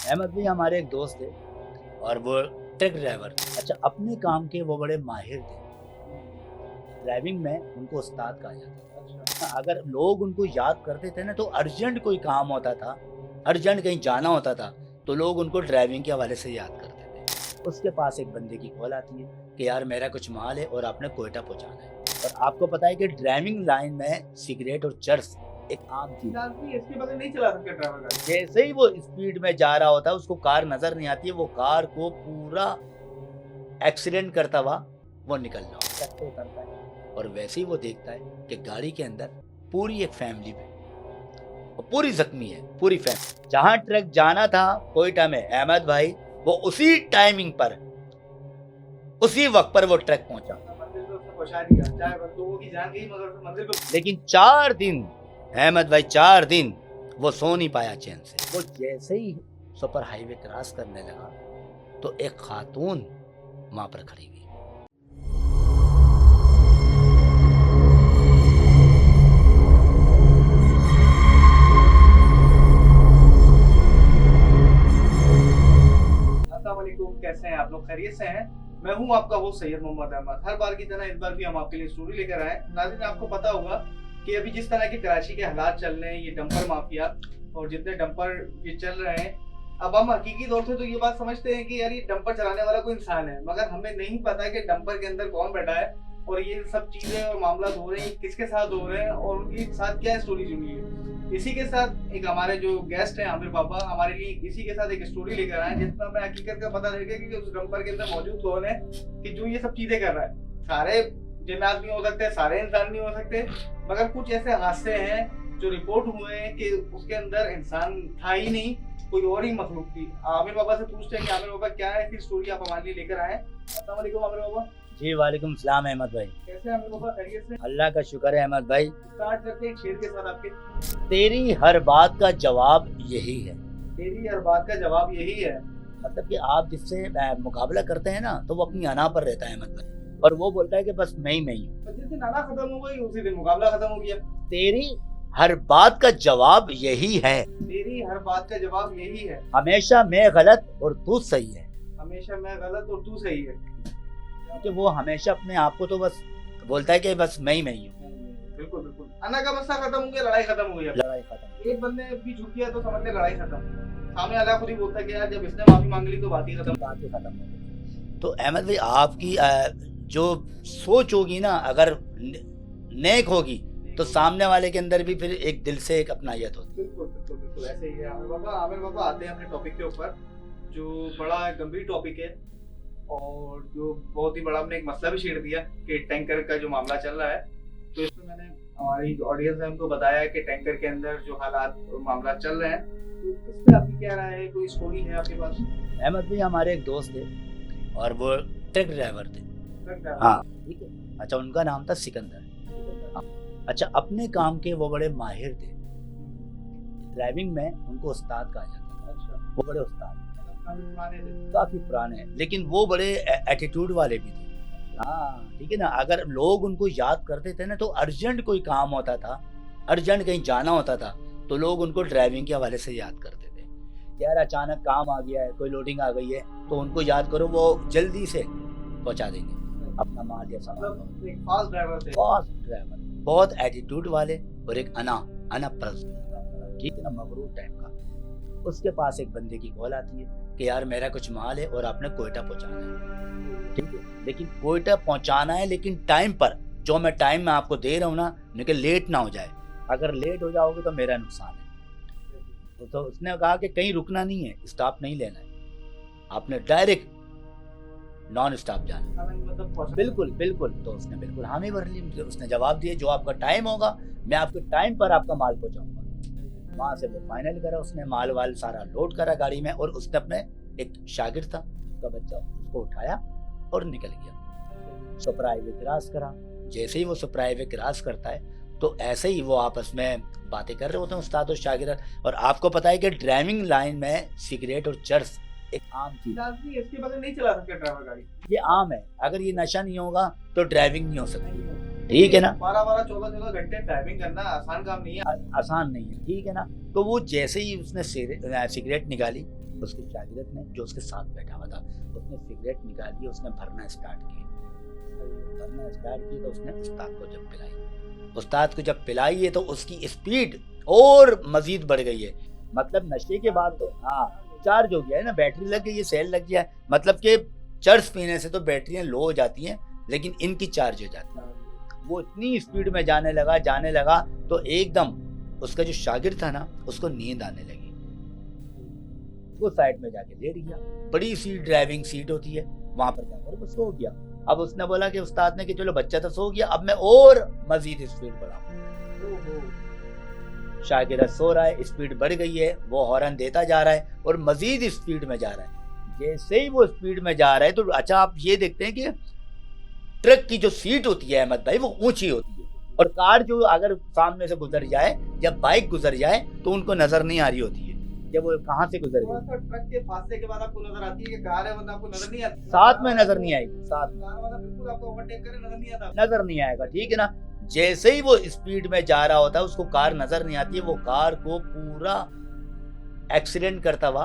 अहमद भाई हमारे एक दोस्त थे और वो ट्रक ड्राइवर थे। अच्छा, अपने काम के वो बड़े माहिर थे। ड्राइविंग में उनको उस्ताद कहा जाता था। अगर लोग उनको याद करते थे ना, तो अर्जेंट कोई काम होता था, अर्जेंट कहीं जाना होता था, तो लोग उनको ड्राइविंग के हवाले से याद करते थे। उसके पास एक बंदे की कॉल आती है कि यार मेरा कुछ माल है और आपने कोयटा पहुंचाना है। और आपको पता है कि ड्राइविंग लाइन में सिगरेट और चर्स एक आम चीज है। इसके बगैर नहीं चला सकते ड्राइवर गाड़ी। जैसे ही वो स्पीड में जा रहा होता है, उसको कार नजर नहीं आती है, वो कार को पूरा एक्सीडेंट करता हुआ वो निकल रहा होता है, उतरता है और वैसे ही वो देखता है कि गाड़ी के अंदर पूरी एक फैमिली में वो पूरी जख्मी है, पूरी फैमिली। जहां ट्रक जाना था कोयटा में, अहमद भाई वो उसी टाइमिंग पर, उसी वक्त पर वो ट्रक पहुंचा। मंदिर पे उसने पहुंचा दिया, चाहे लोगों की जान गई मगर उसने मंदिर पे। लेकिन 4 दिन अहमद भाई 4 दिन वो सो नहीं पाया चैन से। वो जैसे ही सुपर हाईवे क्रॉस करने लगा तो एक खातून वहां पर खड़ी हुई। अस्सलाम वालेकुम, कैसे हैं आप लोग? खैरियत से हैं? मैं हूं आपका वो सैयद मोहम्मद अहमद। हर बार की तरह इस बार भी हम आपके लिए स्टोरी लेकर आए। नाज़रीन, आपको पता होगा कि अभी जिस तरह के कराची के हालात चल रहे हैं, ये डंपर माफिया और जितने डंपर ये चल रहे हैं, अब हम हकीकी तौर से तो ये बात समझते हैं कि यार ये डंपर चलाने वाला कोई इंसान है, मगर हमें नहीं पता कि डंपर के अंदर कौन बैठा है और ये सब चीजें और मामला हो रहे हैं किसके साथ हो रहे हैं और उनके साथ क्या स्टोरी जुड़ी है। इसी के साथ एक हमारे जो गेस्ट हैं आमिर बाबा, हमारे लिए इसी के साथ एक स्टोरी लेकर आए जिसमें हमें हकीकत का पता लगेगा कि उस डंपर के अंदर मौजूद कौन है कि जो ये सब चीजें कर रहा है। सारे जिन्नात नहीं हो सकते, सारे इंसान नहीं हो सकते, मगर कुछ ऐसे हादसे हैं जो रिपोर्ट हुए हैं कि उसके अंदर इंसान था ही नहीं, कोई और ही मखलूक थी। आमिर बाबा से पूछते हैं कि आमिर बाबा क्या है ऐसी स्टोरी आप हमारे लिए लेकर आए। अस्सलाम वालेकुम आमिर बाबा। जी वालेकुम सलाम अहमद भाई। कैसे हैं आमिर बाबा? खैरियत से? अल्लाह का शुक्र है अहमद भाई। स्टार्ट करते हैं एक शेर के साथ आपके। तेरी हर बात का जवाब यही है। तेरी हर बात का जवाब यही है। मतलब कि आप जिससे मुकाबला करते हैं ना, तो वो अपनी अना पर रहता है अहमद भाई, और वो बोलता है कि बस मैं ही हूँ। तो जिस दिन आना खत्म हो गई उसी दिन मुकाबला खत्म हो गया। तेरी हर बात का जवाब यही है। तेरी हर बात का जवाब यही है। हमेशा मैं गलत और तू सही है। हमेशा मैं गलत और तू सही है। क्योंकि वो हमेशा अपने आप को तो बस बोलता है कि बस मैं ही हूँ। बिल्कुल बिल्कुल। अन्ना का मसला खत्म हो गया, लड़ाई खत्म हो गई। लड़ाई खत्म। एक बंदे भी झुक गया तो समझ ले लड़ाई खत्म। सामने आला खुद ही बोलता है कि यार जब इसने माफी मांग ली तो बात ही खत्म। बात ही खत्म हो गई। तो अहमद भाई आपकी जो सोच होगी ना, अगर नेक होगी तो सामने वाले के अंदर भी फिर एक दिल से एक अपनायत होती है। बिल्कुल बिल्कुल बिल्कुल ऐसे ही है। आमिर बाबा आते हैं अपने टॉपिक के ऊपर, जो बड़ा गंभीर टॉपिक है और जो बहुत ही बड़ा हमने एक मसला भी छेड़ दिया कि टैंकर का जो मामला चल रहा है। तो इसमें मैंने हमारी ऑडियंस है उनको बताया कि टैंकर के अंदर जो हालात और मामला चल रहे हैं, तो इस पे आपकी क्या राय है? कोई स्टोरी है आपके पास? अहमद भाई हमारे एक दोस्त थे और वो ट्रक ड्राइवर थे। हाँ ठीक है। अच्छा, उनका नाम था सिकंदर। हाँ। अच्छा, अपने काम के वो बड़े माहिर थे। ड्राइविंग में उनको उस्ताद कहा जाता था। अच्छा, वो बड़े उस्ताद पुराने काफी पुराने हैं, लेकिन वो बड़े एटीट्यूड वाले भी थे। हाँ ठीक है ना। अगर लोग उनको याद करते थे ना, तो अर्जेंट कोई काम होता था, अर्जेंट कहीं जाना होता था, तो लोग उनको ड्राइविंग के हवाले से याद करते थे। यार अचानक काम आ गया है, कोई लोडिंग आ गई है, तो उनको याद करो, वो जल्दी से पहुंचा देंगे अपना माल या सामान। मतलब एक फास्ट ड्राइवर थे। फास्ट ड्राइवर, बहुत एटीट्यूड वाले और एक अनापरस्त, ठीक है ना, मगरूर टाइप का। उसके पास एक बंदे की कॉल आती है कि यार मेरा कुछ माल है और आपने कोयटा पहुंचाना है। ठीक है, लेकिन कोयटा पहुंचाना है, लेकिन टाइम पर, जो मैं टाइम में आपको दे रहा हूँ ना, लेकिन लेट ना हो जाए। अगर लेट हो जाओगे तो मेरा नुकसान है। तो उसने कहा कि कहीं रुकना नहीं है, स्टॉप नहीं लेना है, आपने डायरेक्ट नॉन स्टॉप जाना। मतलब बिल्कुल बिल्कुल। तो उसने बिल्कुल हामी भर ली। उसने जवाब दिया जो आपका टाइम होगा मैं आपके टाइम पर आपका माल पहुंचाऊंगा। वहां से वो फाइनल करा, उसने माल वाल सारा लोड करा गाड़ी में, और उसने अपने एक शागिर्द था, उसका बच्चा, उसको उठाया और निकल गया। सुपर हाईवे क्रॉस करा। जैसे ही वो सुपर हाईवे क्रॉस करता है, तो ऐसे ही वो आपस में बातें कर रहे होते हैं उस्ताद और शागिर्द। और आपको पता है कि ड्राइविंग लाइन में सिगरेट और चर्स एक आम चीज है। इसके बगैर नहीं चला सकते ड्राइवर गाड़ी। ये आम है। अगर ये नशा नहीं होगा तो ड्राइविंग नहीं हो सकती, ठीक है ना। 12-12, 14-14 घंटे ड्राइविंग करना आसान काम नहीं है। आसान नहीं है, ठीक है ना। तो वो जैसे ही उसने सिगरेट निकाली, उसके शागिर्द ने, जो उसके साथ बैठा हुआ था, उसने सिगरेट निकाली, उसने भरना स्टार्ट की तो उसने उस्ताद को जब पिलाई है तो उसकी स्पीड और मजीद बढ़ गई है। मतलब नशे के बाद तो हाँ चार्ज हो गया है ना, बैटरी लग गई है, सेल लग गया है। मतलब कि चर्स पीने से तो बैटरियां लो हो जाती हैं, लेकिन इनकी चार्ज हो जाती है। वो इतनी स्पीड में जाने लगा तो एकदम उसका जो शागिर्द था ना, उसको नींद आने लगी। वो साइड में जाके लेट गया। बड़ी सी ड्राइविंग सीट होती है, वहां पर जाकर वो सो गया। अब उसने बोला कि उस्ताद ने कि चलो बच्चा तो सो गया, अब मैं और मजीद स्पीड बढ़ाऊं। शागिर्द सो रहा है, स्पीड बढ़ गई है, वो हॉर्न देता जा रहा है और मजीद स्पीड में जा रहा है। जैसे ही वो स्पीड में जा रहा है तो अच्छा आप ये देखते हैं कि ट्रक की जो सीट होती है अहमद भाई, वो ऊंची होती है, और कार जो अगर सामने से गुजर जाए या बाइक गुजर जाए तो उनको नजर नहीं आ रही होती है कि वो कहां से गुजर गई। ट्रक के फासले के बाद आपको नजर आती है कि कार है, वरना आपको नजर नहीं आती। साथ में नजर नहीं आएगी, साथ में कार वाला बिल्कुल आपको ओवरटेक करे नजर नहीं आता, नजर नहीं आएगा, ठीक है ना। जैसे ही वो स्पीड में जा रहा होता है, उसको कार नजर नहीं आती है, वो कार को पूरा एक्सीडेंट करता हुआ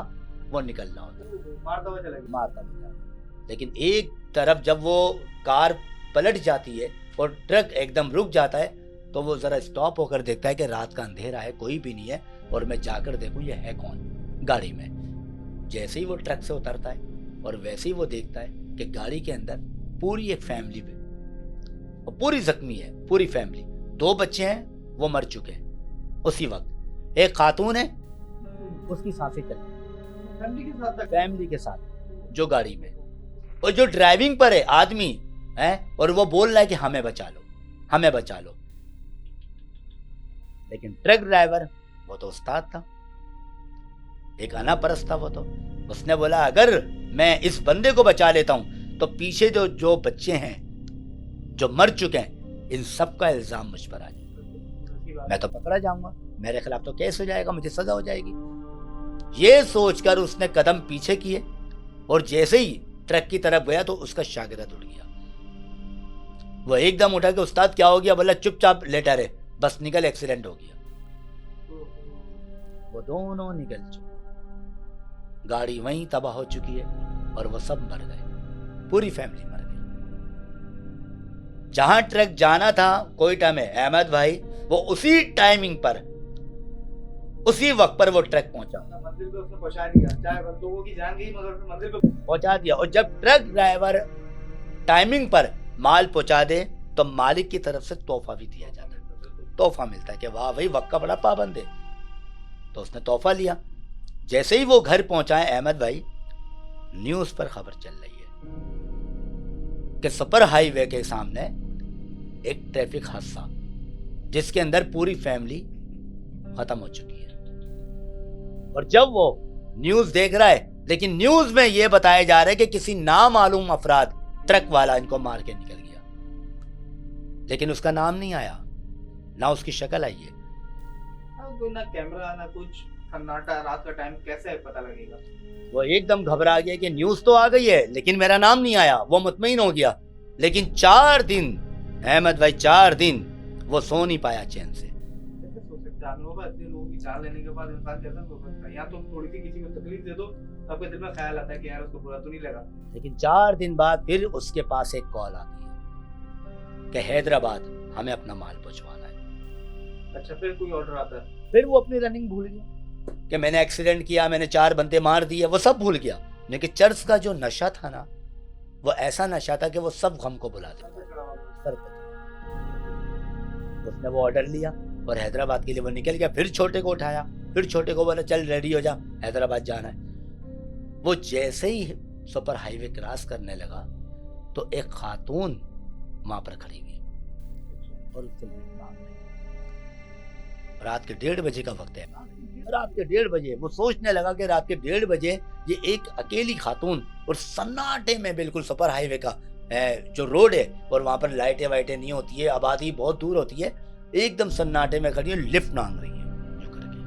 वो निकल रहा होता है, मारता हुआ चला। लेकिन एक तरफ जब वो कार पलट जाती है और ट्रक एकदम रुक जाता है, तो वो जरा स्टॉप होकर देखता है कि रात का अंधेरा है, कोई भी नहीं है, और मैं जाकर देखूं ये है कौन गाड़ी में। जैसे ही वो ट्रक से उतरता है और वैसे ही वो देखता है कि गाड़ी के अंदर पूरी एक फैमिली पे, और पूरी जख्मी है पूरी फैमिली। 2 बच्चे हैं, वो मर चुके हैं उसी वक्त। एक खातून है, उसकी सांसें चल रही, फैमिली के साथ जो गाड़ी में, और जो ड्राइविंग पर है आदमी है, और वो बोल रहा है कि हमें बचा लो, हमें बचा लो। लेकिन ट्रक ड्राइवर वो तो उस्ताद था, एक अनापरस्त था वो तो। उसने बोला अगर मैं इस बंदे को बचा लेता हूं तो पीछे जो बच्चे हैं जो मर चुके हैं, इन सब का इल्जाम मुझ पर आ जाएगा, मैं तो पकड़ा जाऊंगा, मेरे खिलाफ तो केस हो जाएगा, मुझे सजा हो जाएगी। ये सोचकर उसने कदम पीछे किए, और जैसे ही ट्रक की तरफ गया तो उसका शागिर्द उठ गया। वो एकदम उठा के उस्ताद क्या हो गया, बोला चुपचाप लेटा रहे, बस निकल, एक्सीडेंट हो गया। वो दोनों निकल चुके, गाड़ी वहीं तबाह हो चुकी है, और वो सब मर गए, पूरी फैमिली मर गई। जहां ट्रक जाना था कोयटा में अहमद भाई, वो उसी टाइमिंग पर, उसी वक्त पर वो ट्रक पहुंचा, मंदिर पे उसने पहुंचा दिया, चाहे लोगों की जान गई मगर मंदिर पे पहुंचा दिया। और जब ट्रक ड्राइवर टाइमिंग पर माल पहुंचा दे तो मालिक की तरफ से तोहफा भी दिया जाता है, तोहफा मिलता है कि वाह भाई वक्त का बड़ा पाबंद है, तो उसने तोहफा लिया। जैसे ही वो घर पहुंचा है अहमद भाई, न्यूज पर खबर चल रही है कि सुपर हाईवे के सामने एक ट्रैफिक हादसा, जिसके अंदर पूरी फैमिली खत्म हो चुकी है। और जब वो न्यूज देख रहा है, लेकिन न्यूज में यह बताया जा रहा है कि किसी नामालूम अफराद, ट्रक वाला इनको मार के निकल गया, लेकिन उसका नाम नहीं आया, ना उसकी शक्ल आई है। ना कैमरा ना कुछ, सन्नाटा, रात का टाइम, कैसे पता लगेगा। वो एकदम घबरा गया कि न्यूज तो आ गई है लेकिन मेरा नाम नहीं आया। वो मुतमईन हो गया, लेकिन 4 दिन अहमद भाई, 4 दिन वो सो नहीं पाया चैन से। कैसे सो सकते हैं आप लोग, इतने लोगों की जान लेने के बाद इंसान कैसे सो सकता है। या तो थोड़ी सी किसी को तकलीफ दे दो तो आपके दिल में ख्याल आता है कि यार उसको बुरा तो नहीं लगा। लेकिन 4 दिन बाद फिर उसके पास एक कॉल आती है कि हैदराबाद हमें अपना माल पहुंचवाना है। अच्छा, फिर कोई ऑर्डर आता है। फिर वो अपनी रनिंग भूल गया कि मैंने एक्सीडेंट किया, मैंने 4 बंदे मार दिए, वो सब भूल गया। लेकिन चर्च का जो नशा था ना, वो ऐसा नशा था कि वो सब गम को भुला देता। उसने वो ऑर्डर लिया और हैदराबाद के लिए वो निकल गया। फिर छोटे को उठाया, फिर छोटे को बोला चल रेडी हो जा, हैदराबाद जाना है। वो जैसे ही सुपर हाईवे क्रॉस करने लगा तो एक खातून वहां पर खड़ी हुई और उससे मांग रही। रात के 1:30 बजे का वक्त है, रात के 1:30 बजे वो सोचने लगा कि रात के 1:30 बजे ये एक अकेली खातून, और सन्नाटे में बिल्कुल सुपर हाईवे का जो रोड है, और वहां पर लाइटें वाइटें नहीं होती है, आबादी बहुत दूर होती है, एकदम सन्नाटे में खड़ी है, लिफ्ट मांग रही है जो करके।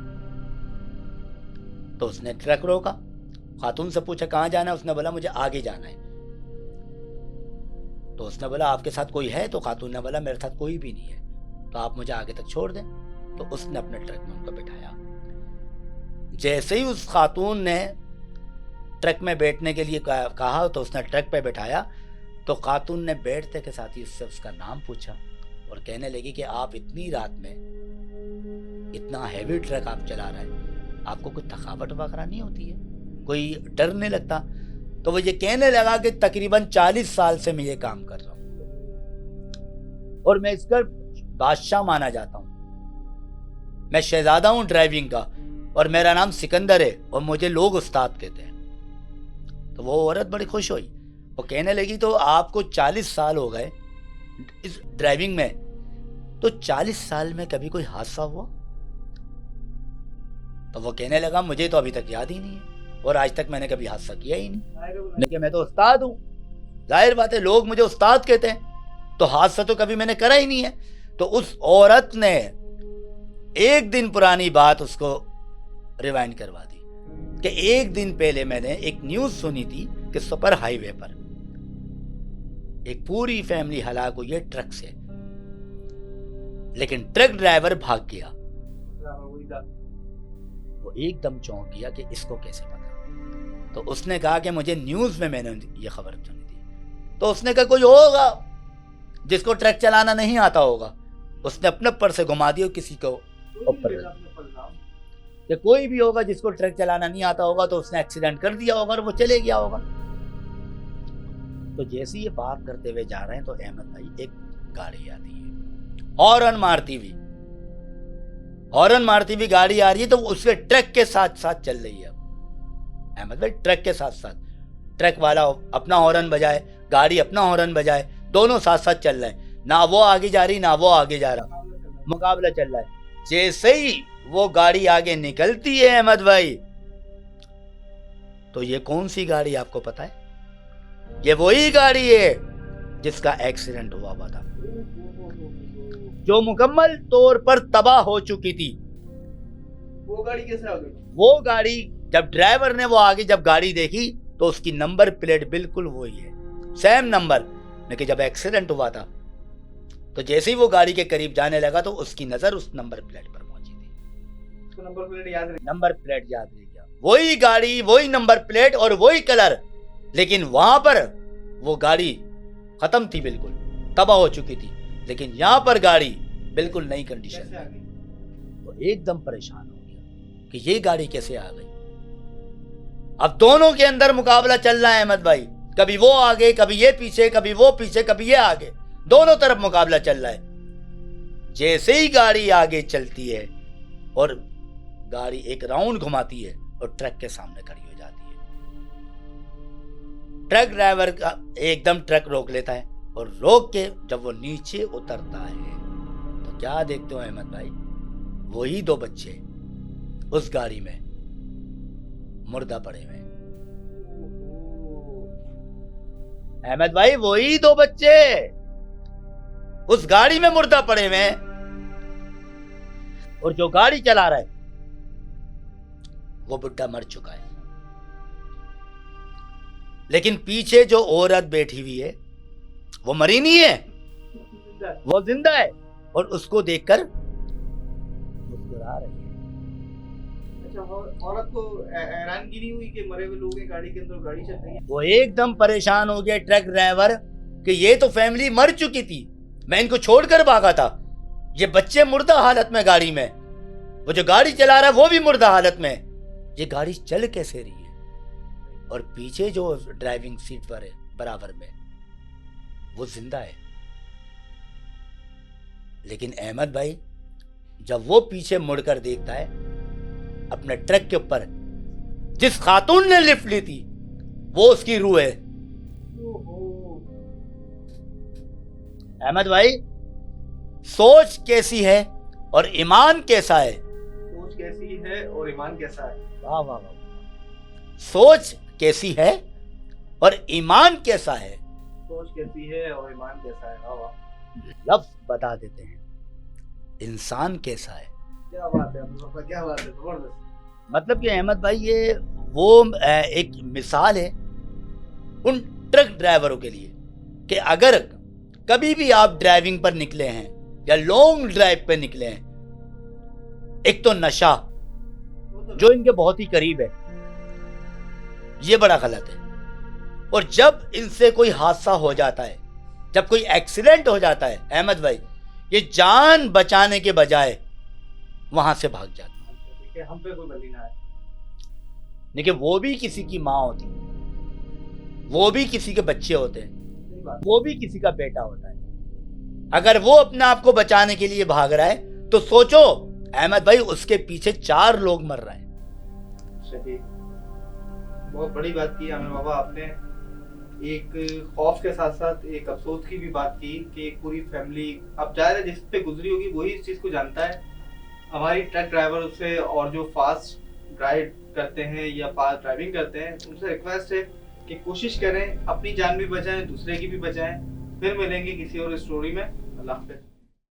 तो उसने ट्रक रोका, खातून से पूछा कहाँ जाना है, उसने बोला मुझे आगे जाना है। तो उसने बोला आपके साथ कोई है? तो खातून ने बोला मेरे साथ कोई भी नहीं है, तो आप मुझे आगे तक छोड़ दें। तो उसने अपने ट्रक में उनको बिठाया। जैसे ही उस खातून ने ट्रक में बैठने के लिए कहा तो उसने ट्रक पे बैठाया। तो खातून ने बैठते के साथ ही उससे उसका नाम पूछा और कहने लगी कि आप इतनी रात में इतना हैवी ट्रक आप चला रहे हैं, आपको कोई थकावट वगैरह नहीं होती है, कोई डर नहीं लगता? तो वो ये कहने लगा कि तकरीबन 40 साल से मैं ये काम कर रहा हूं और मैं इसका बादशाह माना जाता हूं, मैं शहजादा हूं ड्राइविंग का और मेरा नाम सिकंदर है और मुझे लोग उस्ताद कहते हैं। तो वो औरत बड़ी खुश हुई, वो कहने लगी तो आपको 40 साल हो गए इस ड्राइविंग में, तो 40 साल में कभी कोई हादसा हुआ? तो वो कहने लगा मुझे तो अभी तक याद ही नहीं है और आज तक मैंने कभी हादसा किया ही नहीं, लेकिन मैं तो उस्ताद हूं, जाहिर बात है लोग मुझे उस्ताद कहते हैं, तो हादसा तो कभी मैंने करा ही नहीं है। तो उस औरत ने एक दिन पुरानी बात उसको रिवाइंड करवा दी कि एक दिन पहले मैंने एक न्यूज सुनी थी कि सुपर हाईवे पर एक पूरी फैमिली हलाक हुई है ट्रक से, लेकिन ट्रक ड्राइवर भाग गया। वो एकदम चौंक गया कि इसको कैसे पता? तो उसने कहा कि मुझे न्यूज में मैंने ये खबर सुनी थी। तो उसने कहा कोई होगा जिसको ट्रक चलाना नहीं आता होगा, उसने अपने पर से घुमा दिया किसी को ऊपर, कि कोई भी होगा जिसको ट्रक चलाना नहीं आता होगा तो उसने एक्सीडेंट कर दिया होगा और वो चले गया होगा। तो जैसे ये बात करते हुए जा रहे हैं तो अहमद भाई एक गाड़ी आती है, हॉर्न मारती हुई गाड़ी आ रही है, तो उसके ट्रक के साथ साथ चल रही है। अहमद भाई ट्रक के साथ साथ, ट्रक वाला अपना हॉर्न बजाए, गाड़ी अपना हॉर्न बजाए, दोनों साथ साथ चल रहे हैं, ना वो आगे जा रही ना वो आगे जा रहा, मुकाबला चल रहा है। जैसे ही वो गाड़ी आगे निकलती है अहमद भाई, तो ये कौन सी गाड़ी आपको पता है? ये वही गाड़ी है जिसका एक्सीडेंट हुआ था, जो मुकम्मल तौर पर तबाह हो चुकी थी। वो गाड़ी कैसे आ गई? वो गाड़ी जब ड्राइवर ने वो आगे जब गाड़ी देखी तो उसकी नंबर प्लेट बिल्कुल वही है, सेम नंबर, लेकिन जब एक्सीडेंट हुआ था तो जैसे ही वो गाड़ी के करीब जाने लगा तो उसकी नजर उस नंबर प्लेट पर पहुंची थी। उसको नंबर प्लेट याद रह गया, वही गाड़ी, वही नंबर प्लेट और वही कलर, लेकिन वहां पर वो गाड़ी खत्म थी, बिल्कुल तबाह हो चुकी थी, लेकिन यहां पर गाड़ी बिल्कुल नई कंडीशन में। तो एकदम परेशान हो गया कि ये गाड़ी कैसे आ गई। अब दोनों के अंदर मुकाबला चल रहा है अहमद भाई, कभी वो आगे, कभी ये पीछे, कभी वो पीछे, कभी ये आगे, दोनों तरफ मुकाबला चल रहा है। जैसे ही गाड़ी आगे चलती है और गाड़ी एक राउंड घुमाती है और ट्रक के सामने खड़ी हो जाती है, ट्रक ड्राइवर का एकदम ट्रक रोक लेता है और रोक के जब वो नीचे उतरता है तो क्या देखते हो अहमद भाई? वही दो बच्चे उस गाड़ी में मुर्दा पड़े हुए। अहमद भाई वही दो बच्चे उस गाड़ी में मुर्दा पड़े हुए हैं और जो गाड़ी चला रहा है वो बुड्ढा मर चुका है, लेकिन पीछे जो औरत बैठी हुई है वो मरी नहीं है, वो जिंदा है और उसको देखकर मुस्कुरा रही है। अच्छा, औरत को हैरानगी हुई कि मरे हुए लोग हैं गाड़ी के अंदर, गाड़ी चल रही है। वो एकदम परेशान हो गया ट्रक ड्राइवर कि ये तो फैमिली मर चुकी थी, मैं इनको छोड़कर भागा था, ये बच्चे मुर्दा हालत में गाड़ी में, वो जो गाड़ी चला रहा है वो भी मुर्दा हालत में, ये गाड़ी चल कैसे रही है? और पीछे जो ड्राइविंग सीट पर है बराबर में वो जिंदा है। लेकिन अहमद भाई जब वो पीछे मुड़कर देखता है अपने ट्रक के ऊपर जिस खातून ने लिफ्ट ली थी वो उसकी रूह है। अहमद भाई सोच कैसी है और ईमान कैसा है? सोच कैसी है और ईमान कैसा है? वाह वाह वाह। सोच कैसी है और ईमान कैसा है? सोच कैसी है और ईमान कैसा है? वाह वाह। लफ्ज बता देते हैं, इंसान कैसा है। क्या बात है, क्या बात है, जबरदस्त। मतलब कि अहमद भाई ये वो एक मिसाल है उन ट्रक ड्राइवरों के लिए कि अगर कभी भी आप ड्राइविंग पर निकले हैं या लॉन्ग ड्राइव पर निकले हैं, एक तो नशा जो इनके बहुत ही करीब है, ये बड़ा गलत है। और जब इनसे कोई हादसा हो जाता है, जब कोई एक्सीडेंट हो जाता है अहमद भाई, ये जान बचाने के बजाय वहां से भाग जाते हैं। देखिए हम पे कोई बली ना है। देखिए वो भी किसी की माँ होती है, वो भी किसी के बच्चे होते हैं, सही बात। वो भी किसी का बेटा होता है। अगर वो अपने आप को बचाने के लिए भाग रहा है तो सोचो अहमद भाई, उसके पीछे 4 लोग मर रहे हैं। सही, बहुत बड़ी बात की आमिर बाबा आपने। एक खौफ के साथ साथ एक अफसोस की भी बात की कि एक पूरी फैमिली, अब जाहिर है जिस पे गुजरी होगी वही इस चीज को जानता है। हमारी ट्रक ड्राइवर से और जो फास्ट ड्राइव करते हैं या फास्ट ड्राइविंग करते हैं, उनसे रिक्वेस्ट है कि कोशिश करें अपनी जान भी बचाएं, दूसरे की भी बचाएं। फिर मिलेंगे किसी और स्टोरी में। अल्लाह हाफिज़।